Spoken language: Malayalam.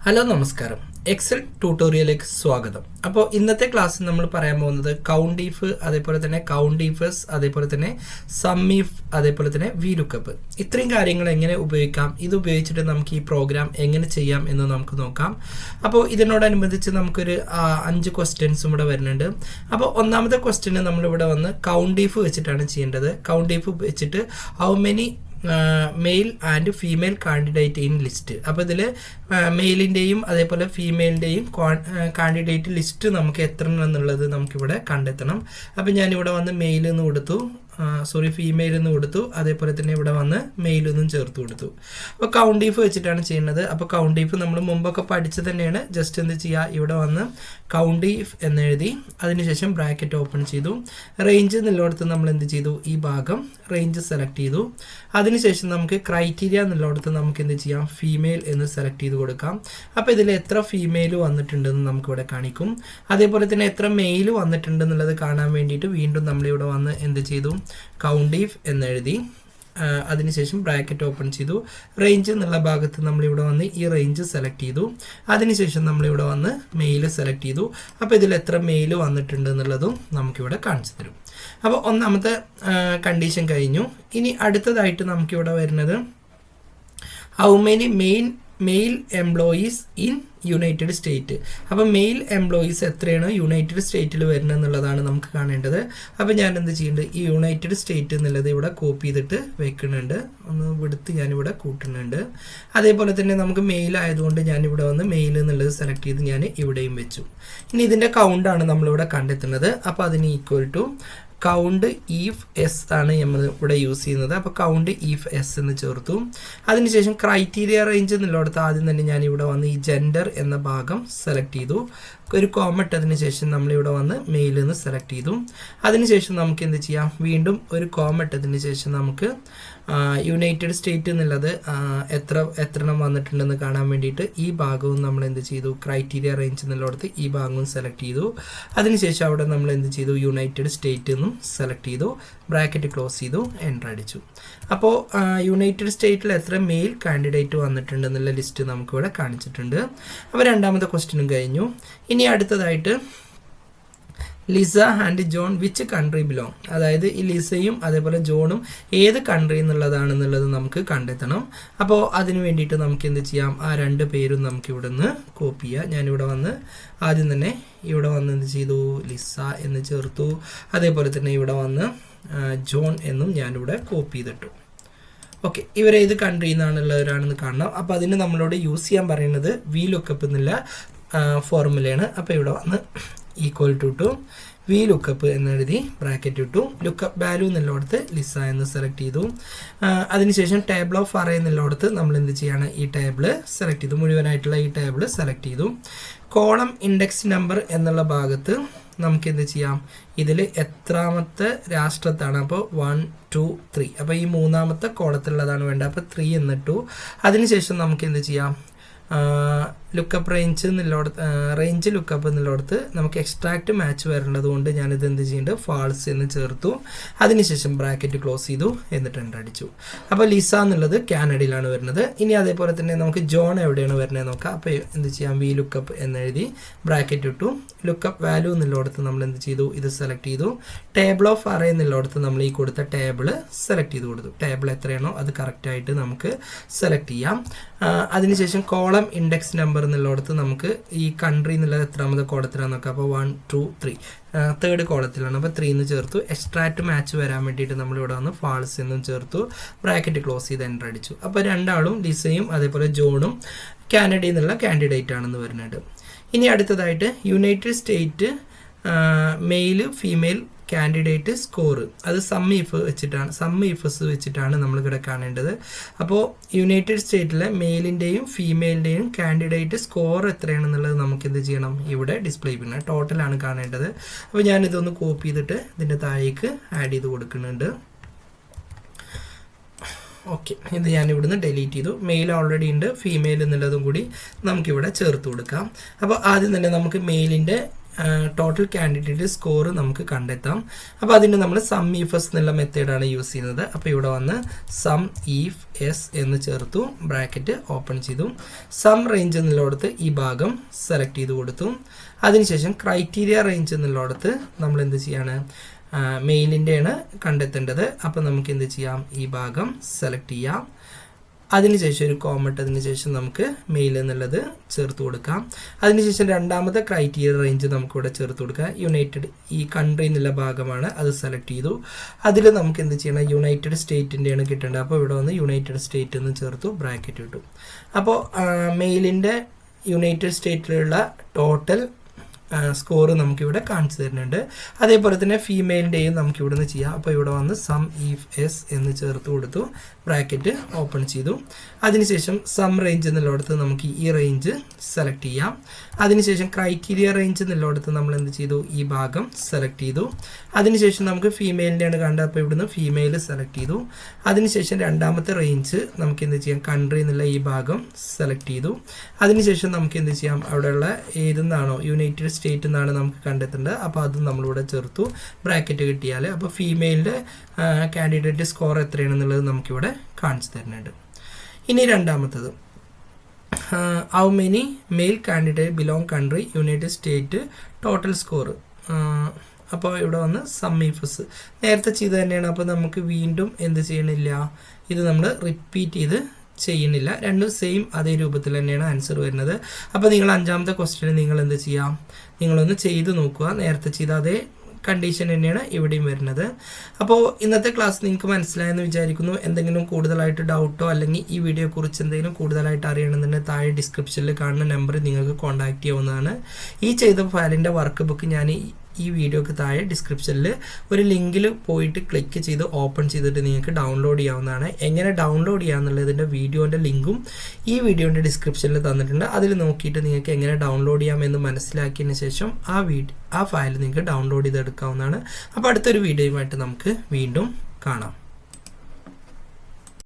ഹലോ നമസ്കാരം. എക്സൽ ട്യൂട്ടോറിയലിലേക്ക് സ്വാഗതം. അപ്പോൾ ഇന്നത്തെ ക്ലാസ്സിൽ നമ്മൾ പറയാൻ പോകുന്നത് കൗണ്ടിഫ്, അതേപോലെ തന്നെ കൗണ്ടിഫ്സ്, അതേപോലെ തന്നെ സമ്മിഫ്, അതേപോലെ തന്നെ VLOOKUP. ഇത്രയും കാര്യങ്ങൾ എങ്ങനെ ഉപയോഗിക്കാം, ഇത് ഉപയോഗിച്ചിട്ട് നമുക്ക് ഈ പ്രോഗ്രാം എങ്ങനെ ചെയ്യാം എന്ന് നമുക്ക് നോക്കാം. അപ്പോൾ ഇതിനോടനുബന്ധിച്ച് നമുക്കൊരു 5 ക്വസ്റ്റ്യൻസും ഇവിടെ വരുന്നുണ്ട്. അപ്പോൾ ഒന്നാമത്തെ ക്വസ്റ്റ്യന് നമ്മളിവിടെ വന്ന് കൗണ്ടിഫ് വെച്ചിട്ടാണ് ചെയ്യേണ്ടത്. കൗണ്ടിഫ് വെച്ചിട്ട് how many male and female candidate in list. അപ്പോൾ ഇതിൽ മെയിലിൻ്റെയും അതേപോലെ ഫീമെയിലിൻ്റെയും കാൻഡിഡേറ്റ് ലിസ്റ്റ് നമുക്ക് എത്ര എന്നുള്ളത് നമുക്കിവിടെ കണ്ടെത്തണം. അപ്പോൾ ഞാനിവിടെ വന്ന് മെയിൽ എന്ന് കൊടുത്തു, ഫീമെയിൽ എന്ന് കൊടുത്തു, അതേപോലെ തന്നെ ഇവിടെ വന്ന് മെയിൽ എന്നും ചേർത്ത് കൊടുത്തു. അപ്പോൾ കൗണ്ടിഫ് വെച്ചിട്ടാണ് ചെയ്യുന്നത്. അപ്പോൾ കൗണ്ടിഫ് നമ്മൾ മുമ്പൊക്കെ പഠിച്ചത് തന്നെയാണ്. ജസ്റ്റ് എന്ത് ചെയ്യുക, ഇവിടെ വന്ന് കൗണ്ടിഫ് എന്നെഴുതി അതിനുശേഷം ബ്രാക്കറ്റ് ഓപ്പൺ ചെയ്തു. റേഞ്ച് എന്നുള്ളിടത്ത് നമ്മൾ എന്ത് ചെയ്തു, ഈ ഭാഗം റേഞ്ച് സെലക്ട് ചെയ്തു. അതിനുശേഷം നമുക്ക് ക്രൈറ്റീരിയ എന്നുള്ളിടത്ത് നമുക്ക് എന്ത് ചെയ്യാം, ഫീമെയിൽ എന്ന് സെലക്ട് ചെയ്ത് കൊടുക്കാം. അപ്പോൾ ഇതിൽ എത്ര ഫീമെയിൽ വന്നിട്ടുണ്ടെന്ന് നമുക്കിവിടെ കാണിക്കും. അതേപോലെ തന്നെ എത്ര മെയിൽ വന്നിട്ടുണ്ടെന്നുള്ളത് കാണാൻ വേണ്ടിയിട്ട് വീണ്ടും നമ്മളിവിടെ വന്ന് എന്ത് ചെയ്തു, കൗണ്ടിഫ് എന്നെഴുതി അതിനുശേഷം ബ്രാക്കറ്റ് ഓപ്പൺ ചെയ്തു. റേഞ്ച് എന്നുള്ള ഭാഗത്ത് നമ്മളിവിടെ വന്ന് ഈ റേഞ്ച് സെലക്ട് ചെയ്തു. അതിനുശേഷം നമ്മളിവിടെ വന്ന് മെയിൽ സെലക്ട് ചെയ്തു. അപ്പോൾ ഇതിൽ എത്ര മെയിൽ വന്നിട്ടുണ്ട് എന്നുള്ളതും നമുക്കിവിടെ കാണിച്ചു തരും. അപ്പോൾ ഒന്നാമത്തെ കണ്ടീഷൻ കഴിഞ്ഞു. ഇനി അടുത്തതായിട്ട് നമുക്കിവിടെ വരുന്നത് how many male employees in United State. അപ്പോൾ മെയിൽ എംപ്ലോയീസ് എത്രയാണ് യുണൈറ്റഡ് സ്റ്റേറ്റിൽ വരുന്നത് എന്നുള്ളതാണ് നമുക്ക് കാണേണ്ടത്. അപ്പോൾ ഞാൻ എന്ത് ചെയ്യുന്നുണ്ട്, ഈ യുണൈറ്റഡ് സ്റ്റേറ്റ് എന്നുള്ളത് ഇവിടെ കോപ്പി ചെയ്തിട്ട് വെക്കുന്നുണ്ട്. ഒന്ന് വിടുത്ത് ഞാനിവിടെ കൂട്ടുന്നുണ്ട്. അതേപോലെ തന്നെ നമുക്ക് മെയിൽ ആയതുകൊണ്ട് ഞാനിവിടെ വന്ന് മെയിൽ എന്നുള്ളത് സെലക്ട് ചെയ്ത് ഞാൻ ഇവിടെയും വെച്ചു. ഇനി ഇതിൻ്റെ കൗണ്ടാണ് നമ്മളിവിടെ കണ്ടെത്തുന്നത്. അപ്പോൾ അതിന് equal to countifs ആണ് നമ്മൾ ഇവിടെ യൂസ് ചെയ്യുന്നത്. അപ്പോൾ കൗണ്ട് ഈഫ് എസ് എന്ന് ചേർത്തു. അതിനുശേഷം ക്രൈറ്റീരിയ റേഞ്ച് എന്നുള്ളിടത്ത് ആദ്യം തന്നെ ഞാൻ ഇവിടെ വന്ന് ഈ ജെൻഡർ എന്ന ഭാഗം സെലക്ട് ചെയ്തു. ഒരു കോമ ഇട്ടതിന് ശേഷം നമ്മളിവിടെ വന്ന് മെയിൽ എന്ന് സെലക്ട് ചെയ്തു. അതിനുശേഷം നമുക്ക് എന്ത് ചെയ്യാം, വീണ്ടും ഒരു കോമ ഇട്ടതിന് ശേഷം നമുക്ക് യുണൈറ്റഡ് സ്റ്റേറ്റ് എന്നുള്ളത് എത്ര എണ്ണം വന്നിട്ടുണ്ടെന്ന് കാണാൻ വേണ്ടിയിട്ട് ഈ ഭാഗവും നമ്മൾ എന്ത് ചെയ്തു, ക്രൈറ്റീരിയ റേഞ്ച് എന്നുള്ളിടത്ത് ഈ ഭാഗവും സെലക്ട് ചെയ്തു. അതിനുശേഷം അവിടെ നമ്മൾ എന്ത് ചെയ്തു, യുണൈറ്റഡ് സ്റ്റേറ്റ് എന്നും സെലക്ട് ചെയ്തു. ബ്രാക്കറ്റ് ക്ലോസ് ചെയ്തു, എൻ്റർ അടിച്ചു. അപ്പോൾ യുണൈറ്റഡ് സ്റ്റേറ്റിൽ എത്ര മെയിൽ കാൻഡിഡേറ്റ് വന്നിട്ടുണ്ടെന്നുള്ള ലിസ്റ്റ് നമുക്കിവിടെ കാണിച്ചിട്ടുണ്ട്. അപ്പോൾ രണ്ടാമത്തെ ക്വസ്റ്റ്യനും കഴിഞ്ഞു. ഇനി അടുത്തതായിട്ട് Lisa and John which country belong. അതായത് ഈ ലിസയും അതേപോലെ ജോണും ഏത് കൺട്രി എന്നുള്ളതാണെന്നുള്ളത് നമുക്ക് കണ്ടെത്തണം. അപ്പോൾ അതിന് വേണ്ടിയിട്ട് നമുക്ക് എന്ത് ചെയ്യാം, ആ 2 പേരും നമുക്ക് ഇവിടെ നിന്ന് കോപ്പി ചെയ്യാം. ഞാനിവിടെ വന്ന് ആദ്യം തന്നെ ഇവിടെ വന്ന് എന്ത് ചെയ്തു, ലിസ എന്ന് ചേർത്തു. അതേപോലെ തന്നെ ഇവിടെ വന്ന് ജോൺ എന്നും ഞാനിവിടെ കോപ്പി ചെയ്തിട്ടു. ഓക്കെ, ഇവരേത് കൺട്രിയിൽ നിന്നാണുള്ളവരാണെന്ന് കാണണം. അപ്പോൾ അതിന് നമ്മളോട് യൂസ് ചെയ്യാൻ പറയുന്നത് VLOOKUP എന്നുള്ള ഫോർമുലയാണ്. അപ്പോൾ ഇവിടെ വന്ന് ഈക്വൽ ടു VLOOKUP എന്നെഴുതി ബ്രാക്കറ്റ് ഇട്ടു. ലുക്കപ്പ് വാല്യൂ എന്നുള്ളിടത്ത് ലിസ എന്ന് സെലക്ട് ചെയ്തു. അതിനുശേഷം ടേബിൾ ഓഫ് അറേ എന്നുള്ളിടത്ത് നമ്മൾ എന്ത് ചെയ്യാണ്, ഈ ടേബിൾ സെലക്ട് ചെയ്തു. മുഴുവനായിട്ടുള്ള ഈ ടേബിൾ സെലക്ട് ചെയ്തു. കോളം ഇൻഡെക്സ് നമ്പർ എന്നുള്ള ഭാഗത്ത് നമുക്ക് എന്ത് ചെയ്യാം, ഇതിൽ എത്രാമത്തെ രാഷ്ട്രത്താണ്, അപ്പോൾ 1 2 3, അപ്പോൾ ഈ 3ാമത്തെ കോളത്തിലുള്ളതാണ് വേണ്ടത്. അപ്പോൾ 3 എന്നിട്ടു. അതിനുശേഷം നമുക്ക് എന്ത് ചെയ്യാം, ലുക്കപ്പ് റേഞ്ച് ലുക്കപ്പ് എന്നുള്ളിടത്ത് നമുക്ക് എക്സ്ട്രാക്റ്റ് മാച്ച് വരേണ്ടത് കൊണ്ട് ഞാനിത് എന്ത് ചെയ്യുന്നുണ്ട്, ഫാൾസ് എന്ന് ചേർത്തു. അതിനുശേഷം ബ്രാക്കറ്റ് ക്ലോസ് ചെയ്തു, എന്നിട്ട് എൻ്റർ അടിച്ചു. അപ്പോൾ ലിസ എന്നുള്ളത് കാനഡയിലാണ് വരുന്നത്. ഇനി അതേപോലെ തന്നെ നമുക്ക് ജോൺ എവിടെയാണ് വരുന്നത് നോക്കാം. അപ്പോൾ എന്ത് ചെയ്യാം, VLOOKUP എന്നെഴുതി ബ്രാക്കറ്റ് ഇട്ടു. ലുക്കപ്പ് വാല്യൂ എന്നുള്ളിടത്ത് നമ്മൾ എന്ത് ചെയ്തു, ഇത് സെലക്ട് ചെയ്തു. ടേബിൾ ഓഫ് അറേ എന്നുള്ളിടത്ത് നമ്മൾ ഈ കൊടുത്ത ടേബിൾ സെലക്ട് ചെയ്ത് കൊടുത്തു. ടേബിൾ എത്രയാണോ അത് കറക്റ്റായിട്ട് നമുക്ക് സെലക്ട് ചെയ്യാം. അതിനുശേഷം കോളം ഇൻഡെക്സ് നമ്പർ എന്നുള്ളിടത്ത് നമുക്ക് ഈ കൺട്രി എന്നുള്ളത് എത്രാമത്തെ കോളത്തിലാണ് നോക്കാം. അപ്പോൾ 1 2 3 3rd കോളത്തിലാണ്. അപ്പോൾ 3 എന്ന് ചേർത്തു. എക്സ്ട്രാക്റ്റ് മാച്ച് വരാൻ വേണ്ടിയിട്ട് നമ്മളിവിടെ വന്ന് ഫാൾസ് എന്നും ചേർത്തു. ബ്രാക്കറ്റ് ക്ലോസ് ചെയ്ത് എൻ്റർ അടിച്ചു. അപ്പോൾ രണ്ടാളും ലിസയും അതേപോലെ ജോണും കാനഡയിൽ നിന്നുള്ള കാൻഡിഡേറ്റ് ആണെന്ന് വരുന്നുണ്ട്. ഇനി അടുത്തതായിട്ട് United state male female candidate score, അത് സമ്മിഫ്സ് വെച്ചിട്ടാണ് നമ്മളിവിടെ കാണേണ്ടത്. അപ്പോൾ യുണൈറ്റഡ് സ്റ്റേറ്റിലെ മെയിലിൻ്റെയും ഫീമെയിലിൻ്റെയും കാൻഡിഡേറ്റ് സ്കോർ എത്രയാണെന്നുള്ളത് നമുക്ക് എന്ത് ചെയ്യണം, ഇവിടെ ഡിസ്പ്ലേ ചെയ്യണം. ടോട്ടലാണ് കാണേണ്ടത്. അപ്പോൾ ഞാനിതൊന്ന് കോപ്പി ചെയ്തിട്ട് ഇതിൻ്റെ താഴേക്ക് ആഡ് ചെയ്ത് കൊടുക്കുന്നുണ്ട്. ഓക്കെ, ഇത് ഞാൻ ഇവിടുന്ന് ഡിലീറ്റ് ചെയ്തു. മെയിൽ ഓൾറെഡി ഉണ്ട്, ഫീമെയിൽ എന്നുള്ളതും കൂടി നമുക്കിവിടെ ചേർത്ത് കൊടുക്കാം. അപ്പോൾ ആദ്യം തന്നെ നമുക്ക് മെയിലിൻ്റെ ടോട്ടൽ കാൻഡിഡേറ്റ് സ്കോർ നമുക്ക് കണ്ടെത്താം. അപ്പോൾ അതിന് നമ്മൾ SUMIFS എന്നുള്ള മെത്തേഡാണ് യൂസ് ചെയ്യുന്നത്. അപ്പോൾ ഇവിടെ വന്ന് SUMIFS എന്ന് ചേർത്തു, ബ്രാക്കറ്റ് ഓപ്പൺ ചെയ്തു. സം റേഞ്ച് എന്നുള്ളിടത്ത് ഈ ഭാഗം സെലക്ട് ചെയ്ത് കൊടുത്തു. അതിനുശേഷം ക്രൈറ്റീരിയ റേഞ്ച് എന്നുള്ളിടത്ത് നമ്മൾ എന്ത് ചെയ്യാണ്, മെയിലിൻ്റെയാണ് കണ്ടെത്തേണ്ടത്. അപ്പോൾ നമുക്ക് എന്ത് ചെയ്യാം, ഈ ഭാഗം സെലക്ട് ചെയ്യാം. അതിനുശേഷം ഒരു കോമട്ട്, അതിനുശേഷം നമുക്ക് മെയിൽ എന്നുള്ളത് ചേർത്ത് കൊടുക്കാം. അതിനുശേഷം രണ്ടാമത്തെ ക്രൈറ്റീരിയ റേഞ്ച് നമുക്കിവിടെ ചേർത്ത് കൊടുക്കാം. യുണൈറ്റഡ്, ഈ കൺട്രി എന്നുള്ള ഭാഗമാണ്, അത് സെലക്ട് ചെയ്തു. അതിൽ നമുക്ക് എന്ത് ചെയ്യണം, യുണൈറ്റഡ് സ്റ്റേറ്റിൻ്റെയാണ് കിട്ടേണ്ടത്. അപ്പോൾ ഇവിടെ വന്ന് യുണൈറ്റഡ് സ്റ്റേറ്റ് എന്ന് ചേർത്തു, ബ്രാക്കറ്റ് ഇട്ടു. അപ്പോൾ മെയിലിൻ്റെ യുണൈറ്റഡ് സ്റ്റേറ്റിലുള്ള ടോട്ടൽ സ്കോർ നമുക്കിവിടെ കാണിച്ചു തരുന്നുണ്ട്. അതേപോലെ തന്നെ ഫീമെയിലിൻ്റെയും നമുക്കിവിടെ നിന്ന് ചെയ്യാം. അപ്പോൾ ഇവിടെ വന്ന് SUMIFS എന്ന് ചേർത്ത് കൊടുത്തു, ബ്രാക്കറ്റ് ഓപ്പൺ ചെയ്തു. അതിനുശേഷം സം റേഞ്ച് എന്നുള്ളിടത്ത് നമുക്ക് ഈ റേഞ്ച് സെലക്ട് ചെയ്യാം. അതിനുശേഷം ക്രൈറ്റീരിയ റേഞ്ച് എന്നുള്ളിടത്ത് നമ്മൾ എന്ത് ചെയ്തു, ഈ ഭാഗം സെലക്ട് ചെയ്തു. അതിനുശേഷം നമുക്ക് ഫീമെയിലിൻ്റെയാണ് കണ്ടത്, അപ്പോൾ ഇവിടുന്ന് ഫീമെയിൽ സെലക്ട് ചെയ്തു. അതിനുശേഷം രണ്ടാമത്തെ റേഞ്ച് നമുക്ക് എന്ത് ചെയ്യാം, കൺട്രി എന്നുള്ള ഈ ഭാഗം സെലക്ട് ചെയ്തു. അതിനുശേഷം നമുക്ക് എന്ത് ചെയ്യാം, അവിടെയുള്ള ഏതെന്നാണോ യുണൈറ്റഡ് സ്റ്റേറ്റ് എന്നാണ് നമുക്ക് കണ്ടെത്തേണ്ടത്. അപ്പോൾ അത് നമ്മളിവിടെ ചേർത്തു, ബ്രാക്കറ്റ് കിട്ടിയാൽ അപ്പോൾ ഫീമെയിലിൻ്റെ കാൻഡിഡേറ്റ് സ്കോർ എത്രയാണെന്നുള്ളത് നമുക്കിവിടെ കാണിച്ചു തരുന്നുണ്ട്. ഇനി രണ്ടാമത്തത്, how many mail candidate belong country United state total score. അപ്പോൾ ഇവിടെ വന്ന് SUMIFS നേരത്തെ ചെയ്ത് തന്നെയാണ്. അപ്പോൾ നമുക്ക് വീണ്ടും എന്ത് ചെയ്യണില്ല, ഇത് നമ്മൾ റിപ്പീറ്റ് ചെയ്ത് ചെയ്യുന്നില്ല, രണ്ടും സെയിം അതേ രൂപത്തിൽ തന്നെയാണ് ആൻസർ വരുന്നത്. അപ്പോൾ നിങ്ങൾ അഞ്ചാമത്തെ ക്വസ്റ്റ്യൻ നിങ്ങൾ എന്ത് ചെയ്യാം, നിങ്ങളൊന്ന് ചെയ്ത് നോക്കുക. നേരത്തെ ചെയ്ത അതേ കണ്ടീഷൻ തന്നെയാണ് ഇവിടെയും വരുന്നത്. അപ്പോൾ ഇന്നത്തെ ക്ലാസ് നിങ്ങൾക്ക് മനസ്സിലായെന്ന് വിചാരിക്കുന്നു. എന്തെങ്കിലും കൂടുതലായിട്ട് ഡൗട്ടോ അല്ലെങ്കിൽ ഈ വീഡിയോയെക്കുറിച്ച് എന്തെങ്കിലും കൂടുതലായിട്ട് അറിയണമെന്നുണ്ടെങ്കിൽ താഴെ ഡിസ്ക്രിപ്ഷനിൽ കാണുന്ന നമ്പർ നിങ്ങൾക്ക് കോൺടാക്റ്റ് ചെയ്യാവുന്നതാണ്. ഈ ചെയ്ത ഫയലിൻ്റെ വർക്ക് ബുക്ക് ഞാൻ ഈ വീഡിയോക്ക് താഴെ ഡിസ്ക്രിപ്ഷനിൽ ഒരു ലിങ്കിൽ പോയിട്ട് ക്ലിക്ക് ചെയ്ത് ഓപ്പൺ ചെയ്തിട്ട് നിങ്ങൾക്ക് ഡൗൺലോഡ് ചെയ്യാവുന്നതാണ്. എങ്ങനെ ഡൗൺലോഡ് ചെയ്യാമെന്നുള്ളതിൻ്റെ വീഡിയോൻ്റെ ലിങ്കും ഈ വീഡിയോൻ്റെ ഡിസ്ക്രിപ്ഷനിൽ തന്നിട്ടുണ്ട്. അതിൽ നോക്കിയിട്ട് നിങ്ങൾക്ക് എങ്ങനെ ഡൗൺലോഡ് ചെയ്യാമെന്ന് മനസ്സിലാക്കിയതിന് ശേഷം ആ ഫയൽ നിങ്ങൾക്ക് ഡൗൺലോഡ് ചെയ്തെടുക്കാവുന്നതാണ്. അപ്പോൾ അടുത്തൊരു വീഡിയോയുമായിട്ട് നമുക്ക് വീണ്ടും കാണാം.